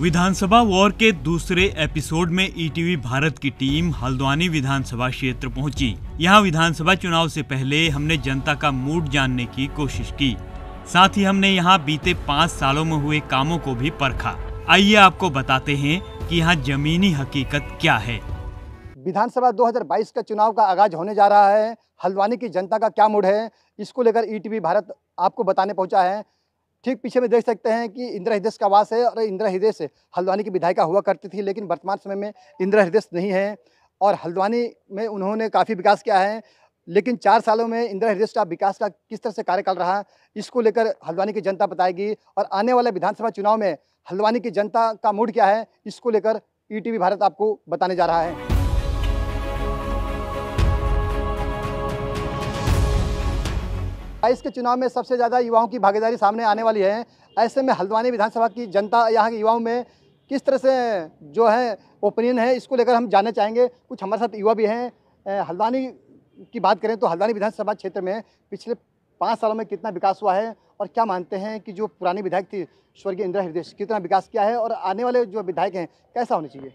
विधानसभा war के दूसरे episode में ईटीवी भारत की टीम हल्द्वानी विधानसभा क्षेत्र पहुंची। यहां विधानसभा चुनाव से पहले हमने जनता का मूड जानने की कोशिश की। साथ ही हमने यहां बीते 5 सालों में हुए कामों को भी परखा। आइए आपको बताते हैं कि यहां जमीनी हकीकत क्या है। विधानसभा 2022 का चुनाव का आगाज होने जा रहा है। हल्द्वानी की जनता का क्या मूड है, इसको लेकर ईटीवी भारत आपको बताने पहुंचा है। ठीक पीछे में देख सकते हैं कि इंदिरा हृदय का वास है और इंदिरा हृदय से हल्द्वानी की विधायिका हुआ करती थी, लेकिन वर्तमान समय में इंदिरा हृदय नहीं है और हल्द्वानी में उन्होंने काफ़ी विकास किया है। लेकिन 4 सालों में इंदिरा हृदय का विकास का किस तरह से कार्यकाल रहा, इसको लेकर हल्द्वानी की जनता बताएगी। और आने वाले विधानसभा चुनाव में हल्द्वानी की जनता का मूड क्या है, इसको लेकर ईटीवी भारत आपको बताने जा रहा है। इस के चुनाव में सबसे ज़्यादा युवाओं की भागीदारी सामने आने वाली है। ऐसे में हल्द्वानी विधानसभा की जनता यहाँ के युवाओं में किस तरह से जो है ओपिनियन है, इसको लेकर हम जानना चाहेंगे। कुछ हमारे साथ युवा भी हैं। हल्द्वानी की बात करें तो हल्द्वानी विधानसभा क्षेत्र में पिछले 5 सालों में कितना विकास हुआ है और क्या मानते हैं कि जो पुरानी विधायक थी स्वर्गीय इंदिरा हृदय कितना विकास किया है और आने वाले जो विधायक हैं कैसा होना चाहिए?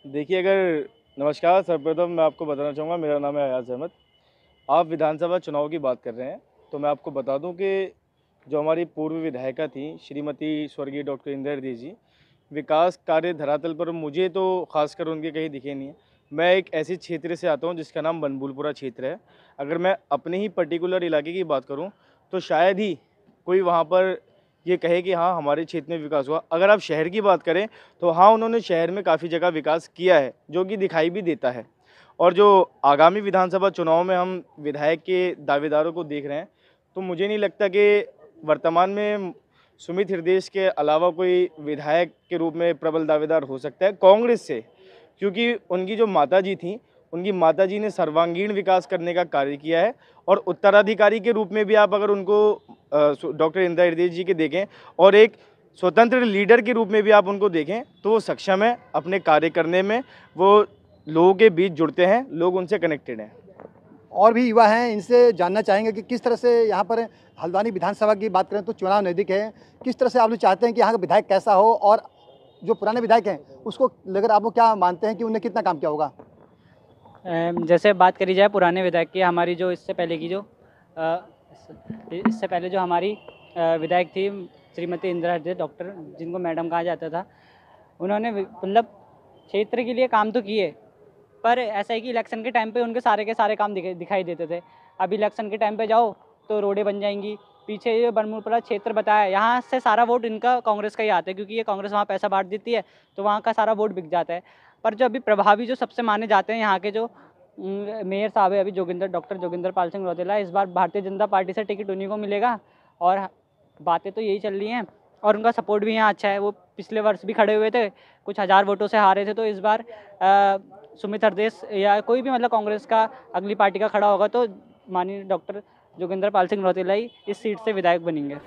देखिए, अगर नमस्कार, सर्वप्रथम मैं आपको बताना चाहूँगा, मेरा नाम है अयाज अहमद। आप विधानसभा चुनाव की बात कर रहे हैं तो मैं आपको बता दूं कि जो हमारी पूर्व विधायिका थी श्रीमती स्वर्गीय डॉक्टर इंदिरा हृदय जी, विकास कार्य धरातल पर मुझे तो खासकर उनके कहीं दिखे नहीं है। मैं एक ऐसे क्षेत्र से आता हूं जिसका नाम बनभूलपुरा क्षेत्र है। अगर मैं अपने ही पर्टिकुलर इलाके की बात करूं तो शायद ही कोई वहां पर ये कहे कि हाँ हमारे क्षेत्र में विकास हुआ। अगर आप शहर की बात करें तो हाँ, उन्होंने शहर में काफ़ी जगह विकास किया है जो कि दिखाई भी देता है। और जो आगामी विधानसभा चुनाव में हम विधायक के दावेदारों को देख रहे हैं तो मुझे नहीं लगता कि वर्तमान में सुमित हृदय के अलावा कोई विधायक के रूप में प्रबल दावेदार हो सकता है कांग्रेस से, क्योंकि उनकी जो माताजी थी, उनकी माताजी ने सर्वांगीण विकास करने का कार्य किया है। और उत्तराधिकारी के रूप में भी आप अगर उनको डॉक्टर इंदिरा हृदय जी के देखें और एक स्वतंत्र लीडर के रूप में भी आप उनको देखें तो वो सक्षम है अपने कार्य करने में। वो लोगों के बीच जुड़ते हैं, लोग उनसे कनेक्टेड हैं। और भी युवा हैं, इनसे जानना चाहेंगे कि किस तरह से यहाँ पर हल्द्वानी विधानसभा की बात करें तो चुनाव नज़दीक है, किस तरह से आप लोग चाहते हैं कि यहाँ का विधायक कैसा हो और जो पुराने विधायक हैं उसको लेकर आप लोग क्या मानते हैं कि उन्हें कितना काम किया होगा? जैसे बात करी जाए पुराने विधायक की, हमारी जो इससे पहले जो हमारी विधायक थी श्रीमती इंदिरा हृदय डॉक्टर, जिनको मैडम कहा जाता था, उन्होंने मतलब क्षेत्र के लिए काम तो किए, पर ऐसा है कि इलेक्शन के टाइम पे उनके सारे के सारे काम दिखाई देते थे। अब इलेक्शन के टाइम पे जाओ तो रोडें बन जाएंगी। पीछे ये बनभूलपुरा क्षेत्र बताया, यहाँ से सारा वोट इनका कांग्रेस का ही आता है, क्योंकि ये कांग्रेस वहाँ पैसा बांट देती है तो वहाँ का सारा वोट बिक जाता है। पर जो अभी प्रभावी जो सबसे माने जाते हैं यहाँ के जो मेयर साहब है अभी डॉक्टर जोगिंदर पाल सिंह रौतेला, इस बार भारतीय जनता पार्टी से टिकट उन्हीं को मिलेगा और बातें तो यही चल रही हैं। और उनका सपोर्ट भी यहाँ अच्छा है। वो पिछले वर्ष भी खड़े हुए थे, कुछ 1000 वोटों से हारे थे, तो इस बार सुमित हृदय या कोई भी मतलब कांग्रेस का अगली पार्टी का खड़ा होगा तो माननीय डॉक्टर जोगिंदर पाल सिंह रौतेला ही इस सीट से विधायक बनेंगे।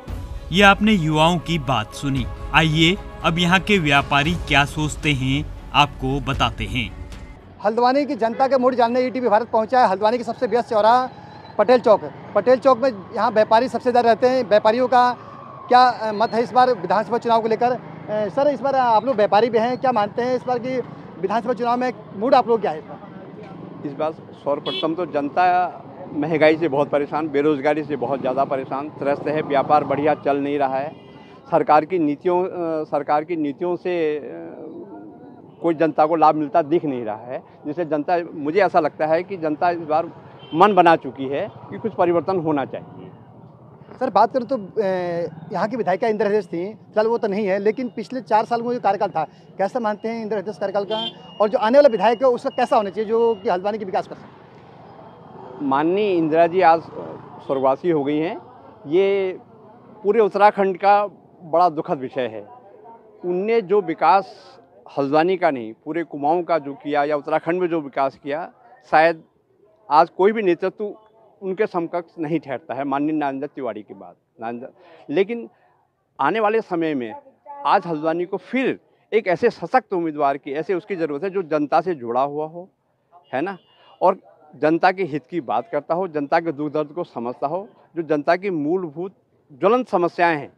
ये आपने युवाओं की बात सुनी। आइए अब यहाँ के व्यापारी क्या सोचते हैं आपको बताते हैं। हल्द्वानी की जनता के मूड जानने ईटीवी भारत पहुंचा है। हल्द्वानी की सबसे व्यस्त चौराहा पटेल चौक है। पटेल चौक में यहाँ व्यापारी सबसे ज़्यादा रहते हैं। व्यापारियों का क्या मत है इस बार विधानसभा चुनाव को लेकर? सर, इस बार आप लोग व्यापारी भी हैं, क्या मानते हैं इस बार की विधानसभा चुनाव में मूड आप लोग क्या है इस बार? सर्वप्रथम तो जनता महंगाई से बहुत परेशान, बेरोजगारी से बहुत ज़्यादा परेशान, त्रस्त है। व्यापार बढ़िया चल नहीं रहा है। सरकार की नीतियों से कोई जनता को लाभ मिलता दिख नहीं रहा है, जिससे जनता, मुझे ऐसा लगता है कि जनता इस बार मन बना चुकी है कि कुछ परिवर्तन होना चाहिए। सर, बात करें तो यहाँ की विधायिका इंदिरा हृदय थी, फिलहाल वो तो नहीं है, लेकिन पिछले 4 साल में जो कार्यकाल था, कैसा मानते हैं इंदिरा हृदय कार्यकाल का? और जो आने वाला विधायक है उसका कैसा होना चाहिए जो कि हल्द्वानी की विकास कर सके? माननीय इंदिरा जी आज स्वर्गवासी हो गई हैं। ये पूरे उत्तराखंड का बड़ा दुखद विषय है। उनने जो विकास हल्द्वानी का नहीं, पूरे कुमाऊं का जो किया या उत्तराखंड में जो विकास किया, शायद आज कोई भी नेतृत्व उनके समकक्ष नहीं ठहरता है, माननीय नारायण दत्त तिवारी के बाद। लेकिन आने वाले समय में आज हल्द्वानी को फिर एक ऐसे सशक्त उम्मीदवार की, ऐसे उसकी ज़रूरत है जो जनता से जुड़ा हुआ हो, है ना, और जनता के हित की बात करता हो, जनता के दुख दर्द को समझता हो, जो जनता की मूलभूत ज्वलंत समस्याएं हैं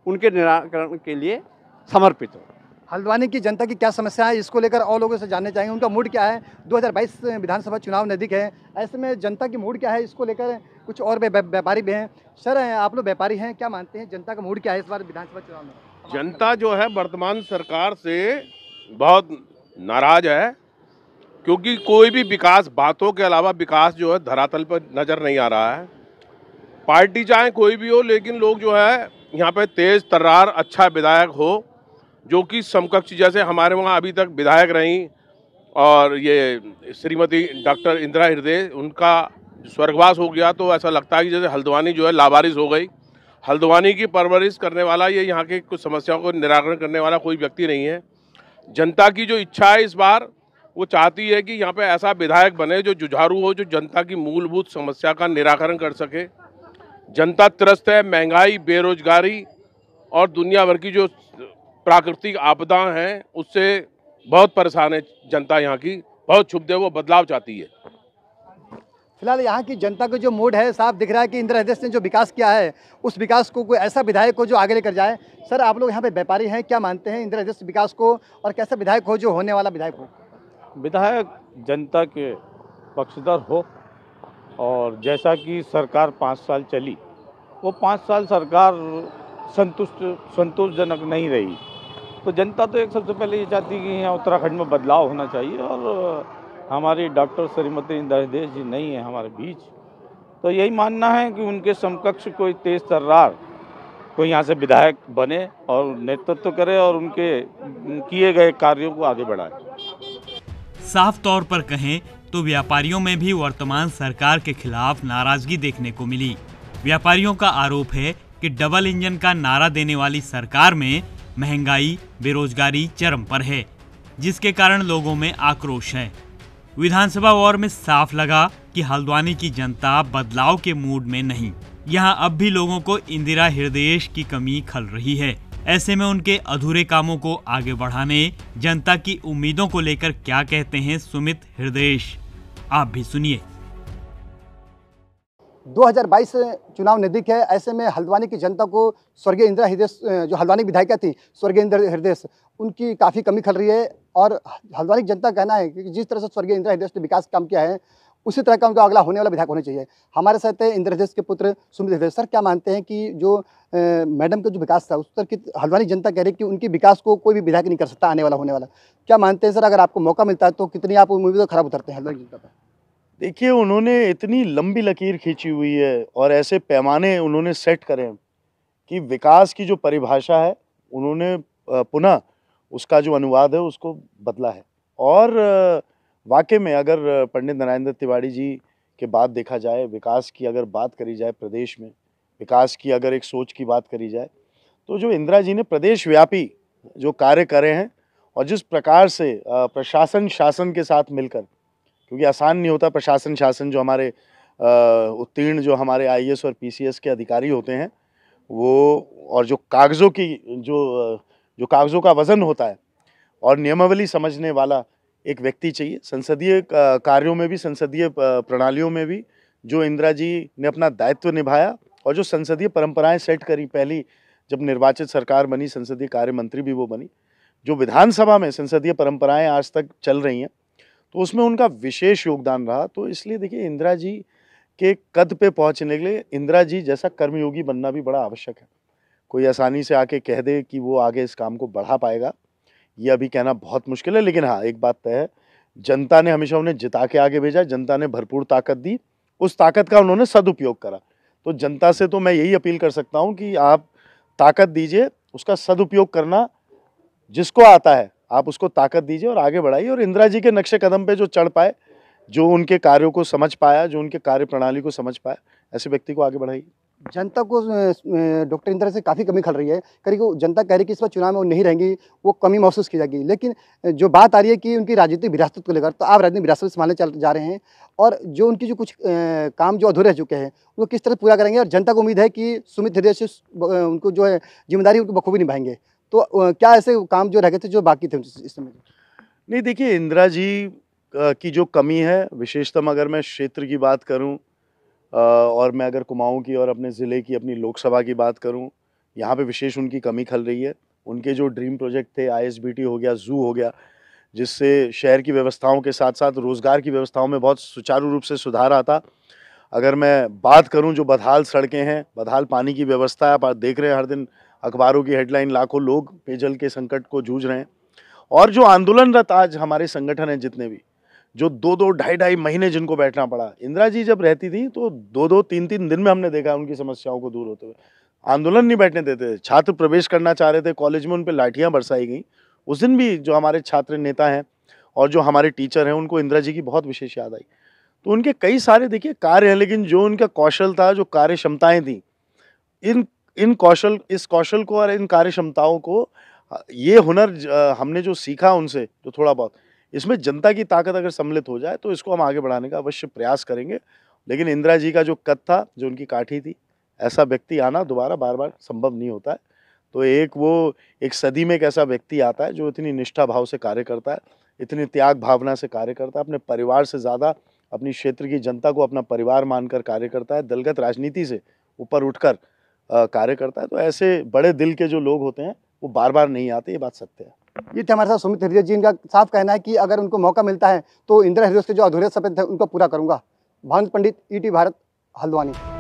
उनके निराकरण के लिए समर्पित हो। हल्द्वानी की जनता की क्या समस्या है, इसको लेकर और लोगों से जानने चाहेंगे, उनका मूड क्या है। 2022 विधानसभा चुनाव नज़दीक है, ऐसे में जनता की मूड क्या है, इसको लेकर कुछ और व्यापारी भी हैं। सर, आप लोग व्यापारी हैं, क्या मानते हैं जनता का मूड क्या है इस बार विधानसभा चुनाव में? जनता जो है वर्तमान सरकार से बहुत नाराज है, क्योंकि कोई भी विकास, बातों के अलावा विकास जो है धरातल पर नजर नहीं आ रहा है। पार्टी चाहे कोई भी हो, लेकिन लोग जो है यहाँ पे तेज तर्रार अच्छा विधायक हो, जो कि समकक्ष, जैसे हमारे वहाँ अभी तक विधायक रहीं और ये श्रीमती डॉक्टर इंदिरा हृदय, उनका स्वर्गवास हो गया, तो ऐसा लगता है कि जैसे हल्द्वानी जो है लावारिस हो गई। हल्द्वानी की परवरिश करने वाला, ये यहाँ के कुछ समस्याओं को निराकरण करने वाला कोई व्यक्ति नहीं है। जनता की जो इच्छा है इस बार, वो चाहती है कि यहाँ पे ऐसा विधायक बने जो जुझारू हो, जो जनता की मूलभूत समस्या का निराकरण कर सके। जनता त्रस्त है, महंगाई, बेरोजगारी और दुनिया भर की जो प्राकृतिक आपदाएं हैं उससे बहुत परेशान है जनता यहाँ की, बहुत क्षुब्ध है, वो बदलाव चाहती है। फिलहाल यहाँ की जनता का जो मूड है साफ दिख रहा है कि इंदिरा हृदय ने जो विकास किया है, उस विकास को कोई ऐसा विधायक हो जो आगे लेकर जाए। सर, आप लोग यहाँ पे व्यापारी हैं, क्या मानते हैं इंदिरा हृदय विकास को, और कैसा विधायक हो जो होने वाला विधायक हो? विधायक जनता के पक्षधर हो, और जैसा कि सरकार 5 साल चली, वो 5 साल सरकार संतोषजनक नहीं रही, तो जनता तो एक सबसे पहले ये चाहती है कि यहाँ उत्तराखंड में बदलाव होना चाहिए, और हमारी डॉक्टर श्रीमती इंदिरा हृदय जी नहीं है हमारे बीच, तो यही मानना है कि उनके समकक्ष कोई तेज तर्रार कोई यहाँ से विधायक बने और नेतृत्व करे और उनके किए गए कार्यों को आगे बढ़ाए। साफ तौर पर कहें तो व्यापारियों में भी वर्तमान सरकार के खिलाफ नाराजगी देखने को मिली। व्यापारियों का आरोप है कि डबल इंजन का नारा देने वाली सरकार में महंगाई, बेरोजगारी चरम पर है, जिसके कारण लोगों में आक्रोश है। विधानसभा वॉर में साफ लगा कि हल्द्वानी की जनता बदलाव के मूड में नहीं। यहाँ अब भी लोगों को इंदिरा हृदय की कमी खल रही है। ऐसे में उनके अधूरे कामों को आगे बढ़ाने, जनता की उम्मीदों को लेकर क्या कहते हैं सुमित हृदय, आप भी सुनिए। 2022 चुनाव नज़दीक है, ऐसे में हल्द्वानी की जनता को स्वर्गीय इंदिरा हृदय, जो हल्द्वानी विधायिका थी स्वर्गीय इंदिरा हृदय, उनकी काफ़ी कमी खल रही है। और हल्द्वानी की जनता का कहना है कि जिस तरह से स्वर्गीय इंदिरा हृदय ने विकास काम किया है, उसी तरह का उनका अगला होने वाला विधायक होना चाहिए। हमारे साथ है इंदिरा हृदय के पुत्र सुमित हृदय। सर, क्या मानते हैं कि जो मैडम का जो विकास था, उस तरह की हल्द्वानी जनता कह रही है कि उनकी विकास को कोई भी विधायक नहीं कर सकता आने वाला होने वाला, क्या मानते हैं सर? अगर आपको मौका मिलता है तो कितनी आप उम्मीदें खराब उतरते हैं हल्द्वानी जनता पर? देखिए, उन्होंने इतनी लंबी लकीर खींची हुई है और ऐसे पैमाने उन्होंने सेट करे हैं कि विकास की जो परिभाषा है उन्होंने पुनः उसका जो अनुवाद है उसको बदला है। और वाकई में अगर पंडित नरेंद्र तिवारी जी के बाद देखा जाए, विकास की अगर बात करी जाए, प्रदेश में विकास की अगर एक सोच की बात करी जाए, तो जो इंदिरा जी ने प्रदेश व्यापी जो कार्य करे हैं और जिस प्रकार से प्रशासन शासन के साथ मिलकर, क्योंकि आसान नहीं होता प्रशासन शासन, जो हमारे उत्तीर्ण जो हमारे आईएएस और पीसीएस के अधिकारी होते हैं वो, और जो कागज़ों की जो कागज़ों का वज़न होता है और नियमावली समझने वाला एक व्यक्ति चाहिए। संसदीय कार्यों में भी, संसदीय प्रणालियों में भी जो इंदिरा जी ने अपना दायित्व निभाया और जो संसदीय परंपराएं सेट करी, पहली जब निर्वाचित सरकार बनी, संसदीय कार्य मंत्री भी वो बनी, जो विधानसभा में संसदीय परंपराएं आज तक चल रही हैं, तो उसमें उनका विशेष योगदान रहा। तो इसलिए देखिए, इंदिरा जी के कद पे पहुंचने के लिए इंदिरा जी जैसा कर्मयोगी बनना भी बड़ा आवश्यक है। कोई आसानी से आके कह दे कि वो आगे इस काम को बढ़ा पाएगा, ये अभी कहना बहुत मुश्किल है। लेकिन हाँ, एक बात तय है, जनता ने हमेशा उन्हें जिता के आगे भेजा, जनता ने भरपूर ताकत दी, उस ताकत का उन्होंने सदुपयोग करा। तो जनता से तो मैं यही अपील कर सकता हूँ कि आप ताकत दीजिए, उसका सदुपयोग करना जिसको आता है आप उसको ताकत दीजिए और आगे बढ़ाइए। और इंदिरा जी के नक्शे कदम पे जो चढ़ पाए, जो उनके कार्यों को समझ पाया, जो उनके कार्य प्रणाली को समझ पाया, ऐसे व्यक्ति को आगे बढ़ाइए। जनता को डॉक्टर इंदिरा से काफ़ी कमी खल रही है। करीब जनता कह रही है कि इस बार चुनाव में वो नहीं रहेंगी, वो कमी महसूस की जाएगी। लेकिन जो बात आ रही है कि उनकी राजनीतिक विरासत को लेकर, तो आप राजनीतिक विरासत संभालने चल जा रहे हैं, और जो उनकी जो कुछ काम जो अधूरे रह चुके हैं वो किस तरह पूरा करेंगे, और जनता को उम्मीद है कि सुमित हृदय से उनको जो है जिम्मेदारी उनको बखूबी निभाएंगे। तो क्या ऐसे काम जो रह गए थे जो बाकी थे इस समय? नहीं, देखिए, इंदिरा जी की जो कमी है, विशेषतम अगर मैं क्षेत्र की बात करूं और मैं अगर कुमाऊं की और अपने ज़िले की, अपनी लोकसभा की बात करूं, यहाँ पे विशेष उनकी कमी खल रही है। उनके जो ड्रीम प्रोजेक्ट थे, आईएसबीटी हो गया, जू हो गया, जिससे शहर की व्यवस्थाओं के साथ साथ रोज़गार की व्यवस्थाओं में बहुत सुचारू रूप से सुधार आता। अगर मैं बात करूं जो बदहाल सड़कें हैं, बदहाल पानी की व्यवस्था है, आप देख रहे हैं हर दिन अखबारों की हेडलाइन, लाखों लोग पेयजल के संकट को जूझ रहे हैं। और जो आंदोलनरत आज हमारे संगठन हैं जितने भी, जो 2-2, ढाई-ढाई महीने जिनको बैठना पड़ा, इंदिरा जी जब रहती थी तो 2-2, 3-3 दिन में हमने देखा उनकी समस्याओं को दूर होते हुए। आंदोलन नहीं बैठने देते थे, छात्र प्रवेश करना चाह रहे थे कॉलेज में, उन पर लाठियां बरसाई गई। उस दिन भी जो हमारे छात्र नेता हैं और जो हमारे टीचर हैं, उनको इंदिरा जी की बहुत विशेष याद आई। तो उनके कई सारे देखिए कार्य हैं, लेकिन जो उनका कौशल था, जो कार्य क्षमताएं थी, इस कौशल को और इन कार्य क्षमताओं को, ये हुनर हमने जो सीखा उनसे, जो थोड़ा बहुत, इसमें जनता की ताकत अगर सम्मिलित हो जाए तो इसको हम आगे बढ़ाने का अवश्य प्रयास करेंगे। लेकिन इंदिरा जी का जो कद था, जो उनकी काठी थी, ऐसा व्यक्ति आना दोबारा बार-बार संभव नहीं होता है। तो एक सदी में एक ऐसा व्यक्ति आता है जो इतनी निष्ठा भाव से कार्य करता है, इतनी त्याग भावना से कार्य करता है, अपने परिवार से ज़्यादा अपनी क्षेत्र की जनता को अपना परिवार मानकर कार्य करता है, दलगत राजनीति से ऊपर उठकर कार्य करता है। तो ऐसे बड़े दिल के जो लोग होते हैं वो बार-बार नहीं आते, ये बात सत्य है। ये थे हमारे साथ सुमित हृदय जी। इनका साफ कहना है कि अगर उनको मौका मिलता है तो इंदिरा हृदय के जो अधूरे सपने थे उनको पूरा करूंगा। भानु पंडित, ईटीवी भारत, हल्द्वानी।